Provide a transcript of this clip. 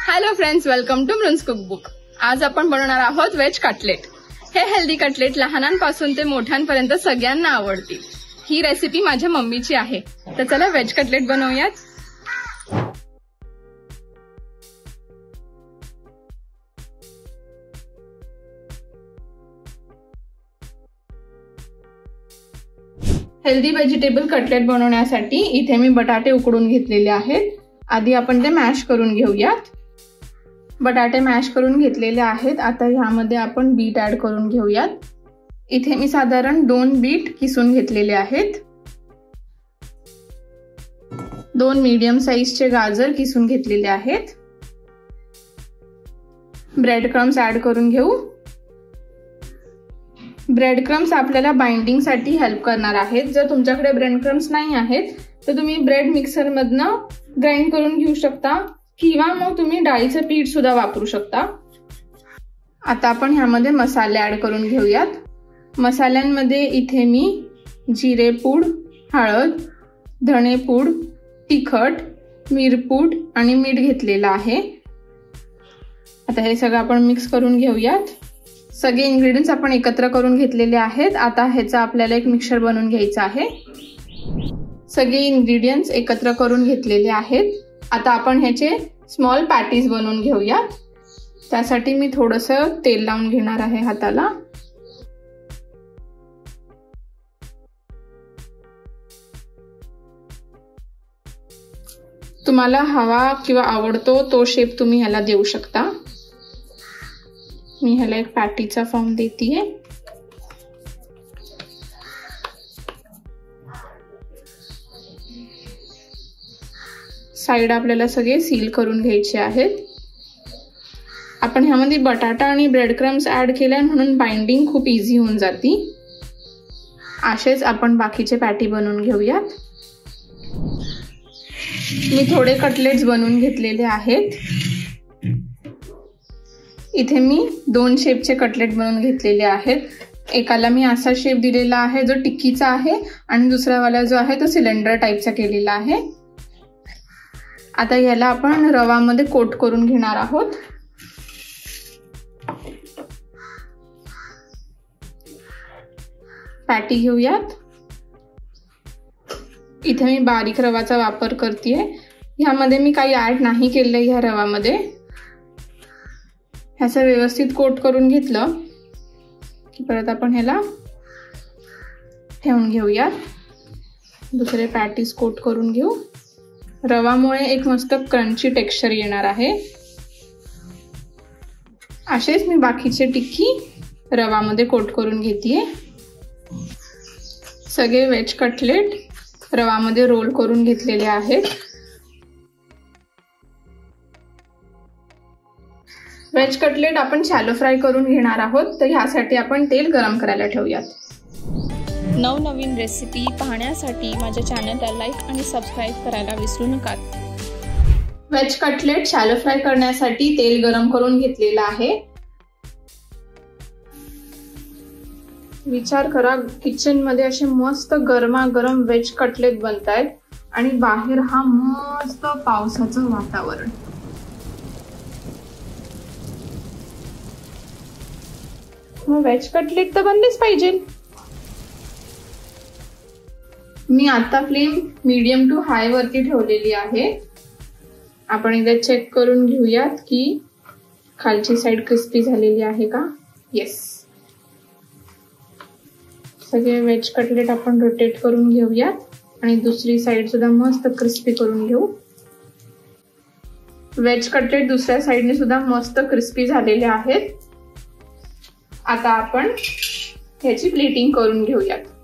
Hello friends, welcome to Mrun's cookbook. आज आपण बनवणार आहोत व्हेज कटलेट। हे हेल्दी कटलेट लहानांपासून ते मोठ्यांपर्यंत सगळ्यांना आवडतील। ही रेसिपी माझ्या मम्मीची आहे। तर चला व्हेज कटलेट बनवूयात। हेल्दी व्हेजिटेबल कटलेट बनवण्यासाठी इथे मी बटाटे उकडून घेतलेले आहेत। आधी आपण ते मॅश करून घेऊयात। बटाटे मॅश करून घेतलेले आहेत। आता ह्यामध्ये आपण बीट ऍड करून घेऊयात। इथे मी साधारण 2 बीट किसून घेतलेले आहेत। 2 मीडियम साइजचे गाजर किसून घेतलेले आहेत। ब्रेड क्रम्स ऍड करून घेऊ। ब्रेड क्रम्स आपल्याला बाइंडिंग साठी हेल्प करणार आहेत। जर तुमच्याकडे ब्रेड क्रम्स नाही आहेत तर तुम्ही ब्रेड मिक्सर मधनं ग्राइंड करून घेऊ शकता किंवा मग तुम्ही डाळीचं पीठ सुद्धा वापरू शकता। आता आपण ह्यामध्ये मसाले ऍड करून घेऊयात। मसाल्यांमध्ये इथे मी जिरे पूड, हळद, धणे पूड, तिखट, मिरपूड आणि मीठ घेतलेलं आहे। आता हे सगळं आपण मिक्स करून घेऊयात। सगळे इन्ग्रेडियंट्स आपण एकत्र करून घेतलेले आहेत। आता ह्याचा आपल्याला एक मिक्सचर बनवून घ्यायचा आहे। सगळे इन्ग्रेडियंट्स एकत्र करून घेतलेले आहेत। आता आपण ह्याचे स्मॉल पॅटीज बनवून घेऊयात। त्यासाठी मी थोडंसं तेल लावून घेणार आहे हाताला। तुम्हाला हवा किंवा आवडतो तो शेप तुम्ही ह्याला देऊ शकता। मी ह्याला एक पॅटीचा फॉर्म देतीये। साइड आपल्याला सगळे सील करून घ्यायचे आहेत। आपण ह्यामध्ये बटाटा आणि ब्रेड क्रम्स ऍड केल्या म्हणून बाइंडिंग खूप इझी होऊन जाती। असेच आपण बाकीचे पॅटी बनवून घेऊयात। मी थोडे कटलेट्स बनवून घेतलेले आहेत। इथे मी 2 शेपचे कटलेट बनवून घेतलेले आहेत। एकाला मी असा शेप दिलेला आहे जो टिक्कीचा आहे आणि दुसरावाला जो आहे तो सिलेंडर टाइपचा केलेला आहे। आता याला आपण रवामध्ये कोट करून घेणार आहोत। पॅटी घेऊयात। इथे मी बारीक रवाचा वापर करतेय। ह्यामध्ये मी काही ऍड नाही केलंय ह्या रवामध्ये। ह्याचं व्यवस्थित कोट करून घेतलं की परत आपण ह्याला ठेवून घेऊयात। दुसरे पॅटीज कोट करून घेऊ। रवामुळे एक मस्त क्रंची टेक्स्चर येणार आहे। असेच मी बाकीचे टिक्की रवामध्ये कोट करून घेतेय। सगळे व्हेज कटलेट रवामध्ये रोल करून घेतलेले आहेत। व्हेज कटलेट आपण शॅलो फ्राय करून घेणार आहोत। तर ह्यासाठी आपण तेल गरम करायला ठेवूयात। नवनवीन रेसिपी पाहण्यासाठी माझ्या चॅनलला लाईक आणि सबस्क्राइब करायला विसरू नका। व्हेज कटलेट शॅलो फ्राय करण्यासाठी तेल गरम करून घेतलेलं आहे। विचार करा, किचन मध्ये असे मस्त गरमागरम व्हेज कटलेट बनतायत आणि बाहेर हा मस्त पावसाचं वातावरण। मग व्हेज कटलेट तर बनलेच पाहिजे। मी आता फ्लेम मीडियम टू हाय वरती ठेवलेली आहे। आपण एकदा चेक करून घेऊयात की खालची साइड क्रिस्पी झालेली आहे का। येस, सगळे व्हेज कटलेट आपण रोटेट करून घेऊयात आणि दुसरी साइड सुद्धा मस्त क्रिस्पी करून घेऊ। व्हेज कटलेट दुसऱ्या साइडने सुद्धा मस्त क्रिस्पी झालेले आहेत। आता आपण ह्याची प्लेटिंग करून घेऊयात।